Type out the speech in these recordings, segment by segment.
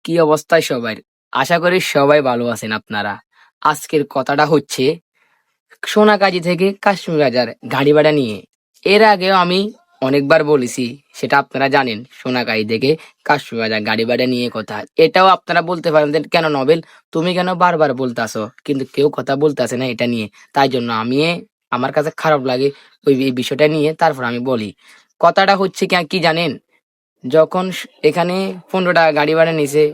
কি অবস্থা সবার? আশা করি সবাই ভালো আছেন আপনারা। আজকের কথাটা হচ্ছে সোনাগাজী থেকে কাশ্মীর বাজার গাড়ি ভাড়া নিয়ে। এর আগেও আমি অনেকবার বলেছি, সেটা আপনারা জানেন। সোনাগাজী থেকে কাশ্মীর বাজার গাড়ি ভাড়া নিয়ে কথা, এটাও আপনারা বলতে পারেন যে, কেন নবেল তুমি কেন বারবার বলতাছো, কিন্তু কেউ কথা বলতেছে না এটা নিয়ে। তাই জন্য আমার কাছে খারাপ লাগে ওই এই বিষয়টা নিয়ে। তারপর আমি বলি, কথাটা হচ্ছে কি জানেন, যখন এখানে 15 টাকা গাড়ি ভাড়া নিছে,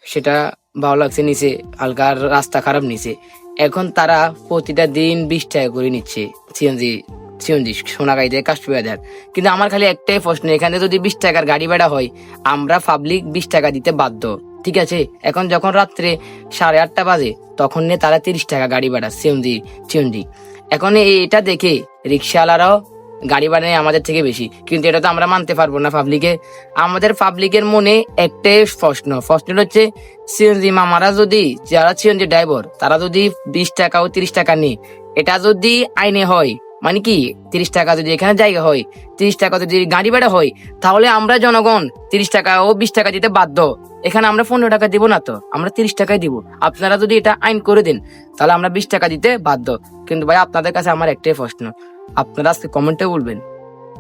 সেটা ভালো লাগছে নিছে, হালকা রাস্তা খারাপ নিছে। এখন তারা প্রতিটা দিন 20 টাকা করে নিচ্ছে সিএনজি সিএনজি সোনাগাড়ি থেকে কাশ্মীর। কিন্তু আমার খালি একটাই প্রশ্ন, এখানে যদি 20 টাকার গাড়ি ভাড়া হয়, আমরা পাবলিক 20 টাকা দিতে বাধ্য, ঠিক আছে? এখন যখন রাত্রে 8:30 বাজে, তখন নিয়ে তারা 30 টাকা গাড়ি ভাড়া সিএনজি সিএনজি। এখন এটা দেখে রিক্সাওয়ালারাও গাড়ি ভাড়া নেয় আমাদের থেকে বেশি, কিন্তু এটা তো আমরা মানতে পারবো না আমাদের পাবলিকের মনে একটাই প্রশ্ন হচ্ছে, সিএনজি মামারা যদি, যারা সিএনজি ড্রাইভার, তারা যদি 20 টাকা ও 30 টাকা নেই, এটা যদি আইনে হয়, মানে কি 30 টাকা যদি এখানে জায়গা হয়, 30 টাকা যদি গাড়ি ভাড়া হয়, তাহলে আমরা জনগণ 30 টাকা ও 20 টাকা দিতে বাধ্য। এখানে আমরা 15 টাকা দিব না, তো আমরা 30 টাকাই দিব। আপনারা যদি এটা আইন করে দেন, তাহলে আমরা 20 টাকা দিতে বাধ্য। কিন্তু ভাই, আপনাদের কাছে আমার একটাই প্রশ্ন, আপনারা আজকে কমেন্টে বলবেন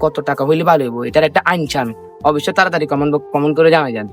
কত টাকা হইলে ভালো হইব, এটার একটা আইন চান। অবশ্যই তাড়াতাড়ি কমেন্ট করে জানাই যান।